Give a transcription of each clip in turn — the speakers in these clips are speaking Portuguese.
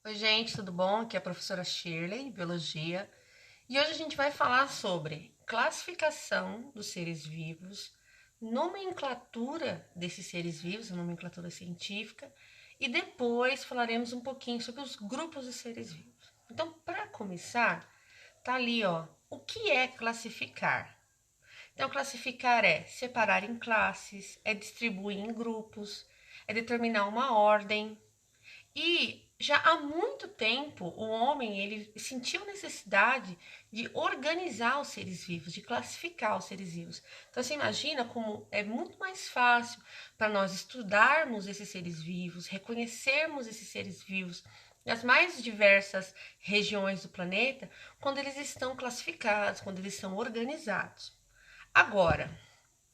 Oi, gente, tudo bom? Aqui é a professora Shirley, Biologia, e hoje a gente vai falar sobre classificação dos seres vivos, nomenclatura desses seres vivos, a nomenclatura científica, e depois falaremos um pouquinho sobre os grupos de seres vivos. Então, para começar, tá ali, ó, o que é classificar? Então, classificar é separar em classes, é distribuir em grupos, é determinar uma ordem, e já há muito tempo o homem ele sentiu necessidade de organizar os seres vivos, de classificar os seres vivos. Então você imagina como é muito mais fácil para nós estudarmos esses seres vivos, reconhecermos esses seres vivos nas mais diversas regiões do planeta, quando eles estão classificados, quando eles são organizados. Agora,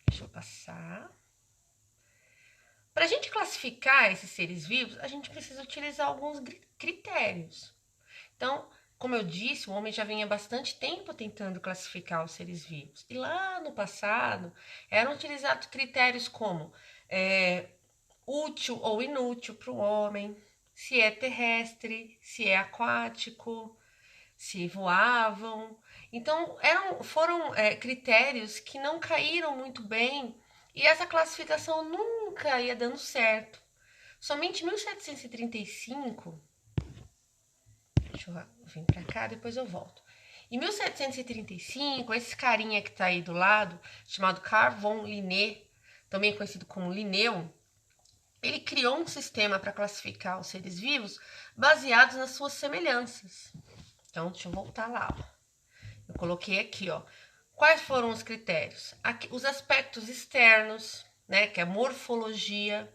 deixa eu passar. Para a gente classificar esses seres vivos, a gente precisa utilizar alguns critérios. Então, como eu disse, o homem já vinha há bastante tempo tentando classificar os seres vivos. E lá no passado, eram utilizados critérios como útil ou inútil para o homem, se é terrestre, se é aquático, se voavam. Então, foram critérios que não caíram muito bem e essa classificação nunca ia dando certo. Somente em 1735, deixa eu vir para cá, depois eu volto. Em 1735, esse carinha que está aí do lado, chamado Carl von Linné, também conhecido como Linneu, ele criou um sistema para classificar os seres vivos baseados nas suas semelhanças. Então, deixa eu voltar lá. Eu coloquei aqui, ó. Quais foram os critérios? Aqui, os aspectos externos, né, que é a morfologia,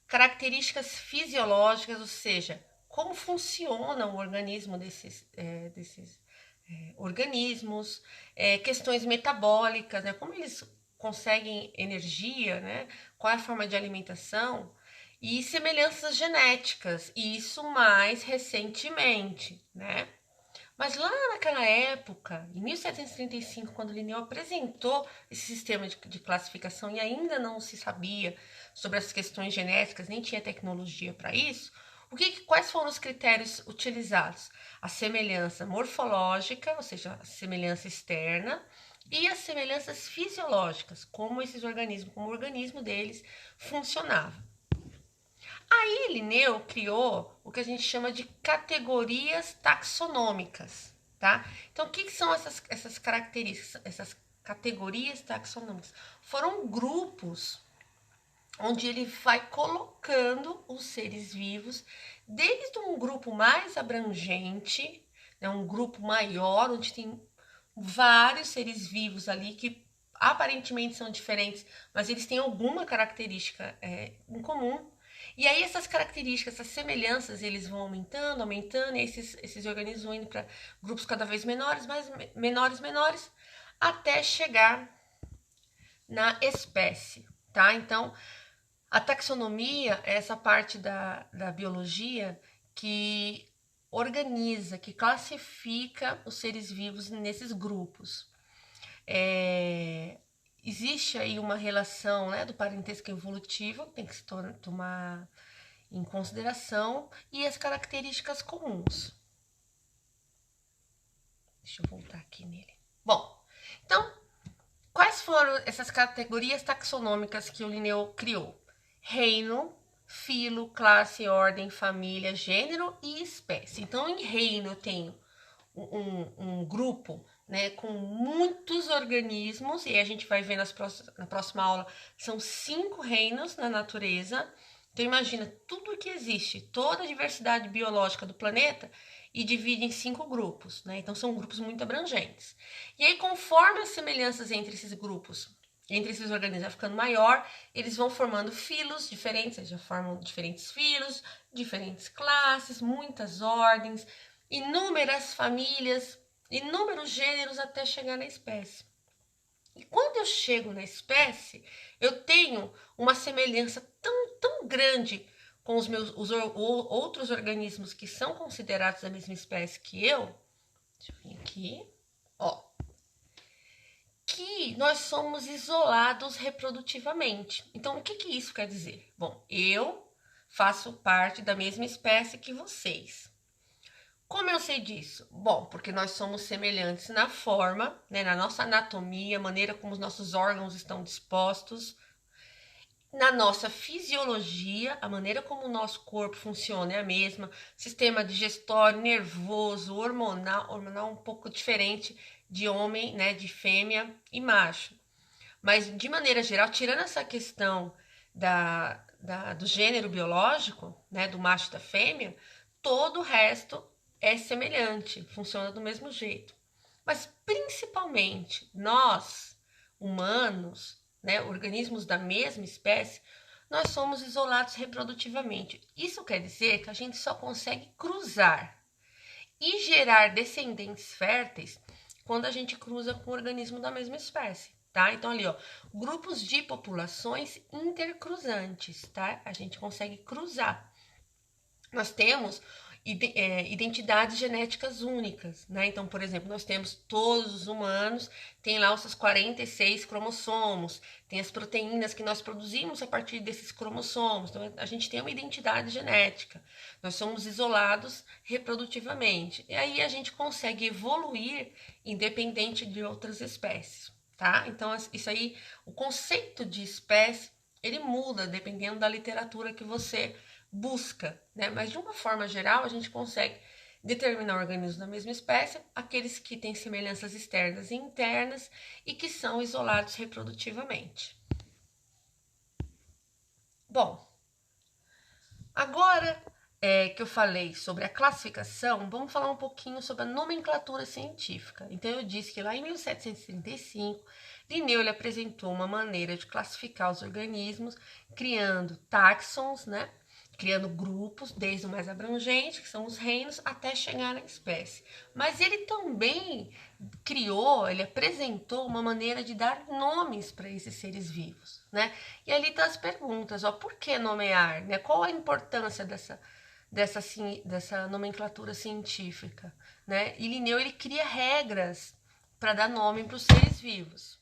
características fisiológicas, ou seja, como funciona o organismo desses organismos, questões metabólicas, né, como eles conseguem energia, né, qual é a forma de alimentação, e semelhanças genéticas, e isso mais recentemente, né? Mas lá naquela época, em 1735, quando Linneu apresentou esse sistema de classificação e ainda não se sabia sobre as questões genéticas, nem tinha tecnologia para isso, quais foram os critérios utilizados? A semelhança morfológica, ou seja, a semelhança externa, e as semelhanças fisiológicas, como esses organismos, como o organismo deles funcionava. Aí Linneu criou o que a gente chama de categorias taxonômicas, tá? Então, o que são essas características, essas categorias taxonômicas? Foram grupos onde ele vai colocando os seres vivos, desde um grupo mais abrangente, né, um grupo maior, onde tem vários seres vivos ali que aparentemente são diferentes, mas eles têm alguma característica em comum. E aí essas características, essas semelhanças, eles vão aumentando, aumentando, e esses organismos vão indo para grupos cada vez menores, menores, até chegar na espécie, tá? Então, a taxonomia é essa parte da biologia que organiza, que classifica os seres vivos nesses grupos. Existe aí uma relação, né, do parentesco evolutivo, que tem que se tomar em consideração, e as características comuns. Deixa eu voltar aqui nele. Bom, então, quais foram essas categorias taxonômicas que o Linneu criou? Reino, filo, classe, ordem, família, gênero e espécie. Então, em reino eu tenho um grupo, né, com muitos organismos, e a gente vai ver na próxima aula, são 5 reinos na natureza. Então imagina tudo que existe, toda a diversidade biológica do planeta, e divide em 5 grupos, né? Então são grupos muito abrangentes. E aí, conforme as semelhanças entre esses grupos, entre esses organismos vai ficando maior, eles vão formando filos diferentes, eles já formam diferentes filos, diferentes classes, muitas ordens, inúmeras famílias, inúmeros gêneros até chegar na espécie. E quando eu chego na espécie, eu tenho uma semelhança tão grande com os outros organismos que são considerados da mesma espécie que eu. Deixa eu vir aqui. Ó. Que nós somos isolados reprodutivamente. Então, o que isso quer dizer? Bom, eu faço parte da mesma espécie que vocês. Como eu sei disso? Bom, porque nós somos semelhantes na forma, né, na nossa anatomia, maneira como os nossos órgãos estão dispostos, na nossa fisiologia, a maneira como o nosso corpo funciona é a mesma, sistema digestório, nervoso, hormonal um pouco diferente de homem, né, de fêmea e macho. Mas de maneira geral, tirando essa questão do gênero biológico, né, do macho e da fêmea, todo o resto é semelhante, funciona do mesmo jeito. Mas principalmente nós, humanos, né, organismos da mesma espécie, nós somos isolados reprodutivamente. Isso quer dizer que a gente só consegue cruzar e gerar descendentes férteis quando a gente cruza com um organismo da mesma espécie, tá? Então ali, ó, grupos de populações intercruzantes, tá? A gente consegue cruzar. Nós temos identidades genéticas únicas, né? Então, por exemplo, nós temos todos os humanos, tem lá os seus 46 cromossomos, tem as proteínas que nós produzimos a partir desses cromossomos. Então, a gente tem uma identidade genética. Nós somos isolados reprodutivamente. E aí a gente consegue evoluir independente de outras espécies, tá? Então, isso aí, o conceito de espécie, ele muda dependendo da literatura que você busca, né? Mas de uma forma geral, a gente consegue determinar organismos da mesma espécie, aqueles que têm semelhanças externas e internas e que são isolados reprodutivamente. Bom, agora que eu falei sobre a classificação, vamos falar um pouquinho sobre a nomenclatura científica. Então, eu disse que lá em 1735, Linneu ele apresentou uma maneira de classificar os organismos, criando táxons, né? Criando grupos, desde o mais abrangente, que são os reinos, até chegar na espécie. Mas ele também ele apresentou uma maneira de dar nomes para esses seres vivos, né? E ali tá as perguntas, ó, por que nomear, né? Qual a importância dessa nomenclatura científica, né? E Linneu ele cria regras para dar nome para os seres vivos.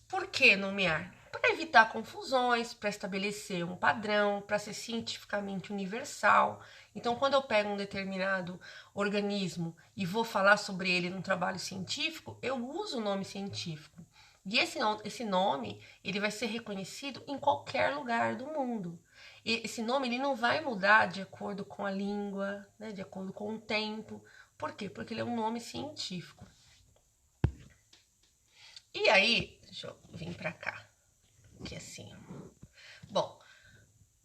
Por que nomear? Para evitar confusões, para estabelecer um padrão, para ser cientificamente universal. Então, quando eu pego um determinado organismo e vou falar sobre ele num trabalho científico, eu uso o nome científico. E esse nome ele vai ser reconhecido em qualquer lugar do mundo. E esse nome ele não vai mudar de acordo com a língua, né, de acordo com o tempo. Por quê? Porque ele é um nome científico. E aí, deixa eu vir para cá, que assim. Bom,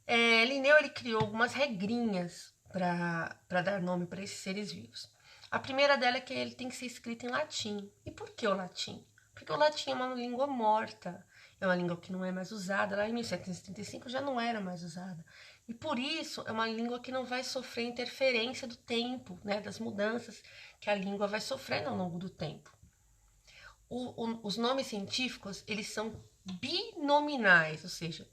Linneu ele criou algumas regrinhas para dar nome para esses seres vivos. A primeira dela é que ele tem que ser escrito em latim. E por que o latim? Porque o latim é uma língua morta, é uma língua que não é mais usada. Lá em 1735 já não era mais usada. E por isso é uma língua que não vai sofrer interferência do tempo, né, das mudanças que a língua vai sofrendo ao longo do tempo. Os nomes científicos, eles são binominais, ou seja,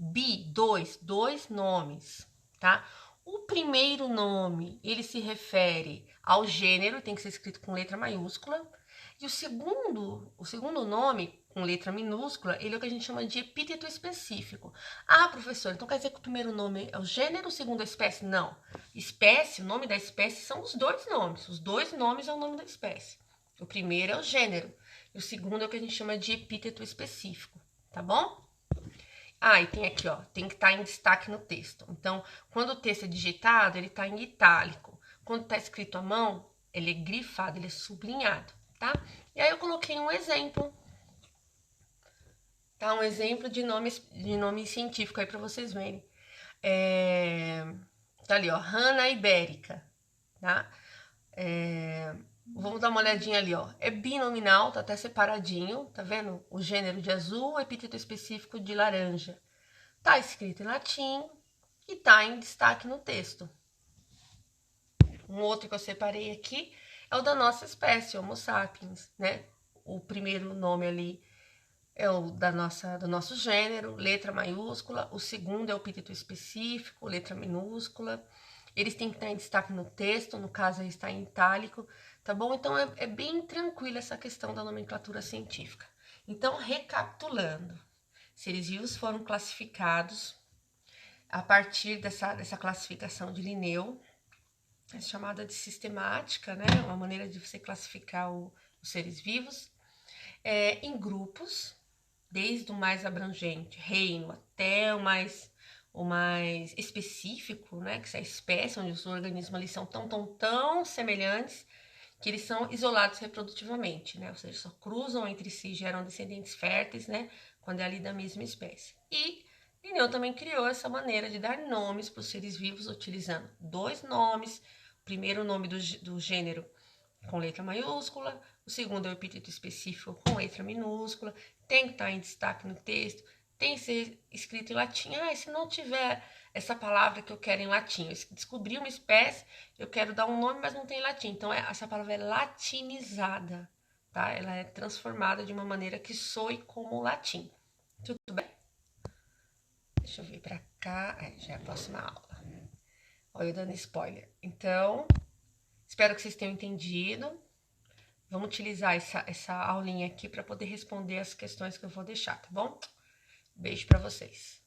dois nomes, tá? O primeiro nome, ele se refere ao gênero, tem que ser escrito com letra maiúscula, e o segundo nome, com letra minúscula, ele é o que a gente chama de epíteto específico. Ah, professor, então quer dizer que o primeiro nome é o gênero, o segundo é a espécie? Não. Espécie, o nome da espécie são os dois nomes. Os dois nomes é o nome da espécie. O primeiro é o gênero. E o segundo é o que a gente chama de epíteto específico, tá bom? Ah, e tem aqui, ó, tem que estar em destaque no texto. Então, quando o texto é digitado, ele está em itálico. Quando está escrito à mão, ele é grifado, ele é sublinhado, tá? E aí eu coloquei um exemplo, tá? Um exemplo de nome científico aí para vocês verem. Tá ali, ó, Rana ibérica, tá? Vamos dar uma olhadinha ali, ó. É binominal, tá até separadinho, tá vendo? O gênero de azul, o epíteto específico de laranja. Tá escrito em latim e tá em destaque no texto. Um outro que eu separei aqui é o da nossa espécie, Homo sapiens, né? O primeiro nome ali é o do nosso gênero, letra maiúscula. O segundo é o epíteto específico, letra minúscula. Eles têm que estar em destaque no texto, no caso aí está em itálico, tá bom? Então é bem tranquila essa questão da nomenclatura científica. Então, recapitulando, seres vivos foram classificados a partir dessa classificação de Linneu. é chamada de sistemática, né? Uma maneira de você classificar os seres vivos, em grupos, desde o mais abrangente, reino, até o mais específico, né? Que é a espécie, onde os organismos ali são tão semelhantes que eles são isolados reprodutivamente, né? Ou seja, só cruzam entre si, geram descendentes férteis, né? Quando é ali da mesma espécie. E Linneu também criou essa maneira de dar nomes para os seres vivos, utilizando 2 nomes. O primeiro nome do gênero com letra maiúscula, o segundo é o epíteto específico com letra minúscula, tem que estar em destaque no texto, tem que ser escrito em latim. E se não tiver essa palavra que eu quero em latim, eu descobri uma espécie, eu quero dar um nome, mas não tem em latim. Então, essa palavra é latinizada, tá? Ela é transformada de uma maneira que soe como latim. Tudo bem? Deixa eu ver pra cá. Já é a próxima aula. Olha eu dando spoiler. Então, espero que vocês tenham entendido. Vamos utilizar essa aulinha aqui para poder responder as questões que eu vou deixar, tá bom? Beijo para vocês.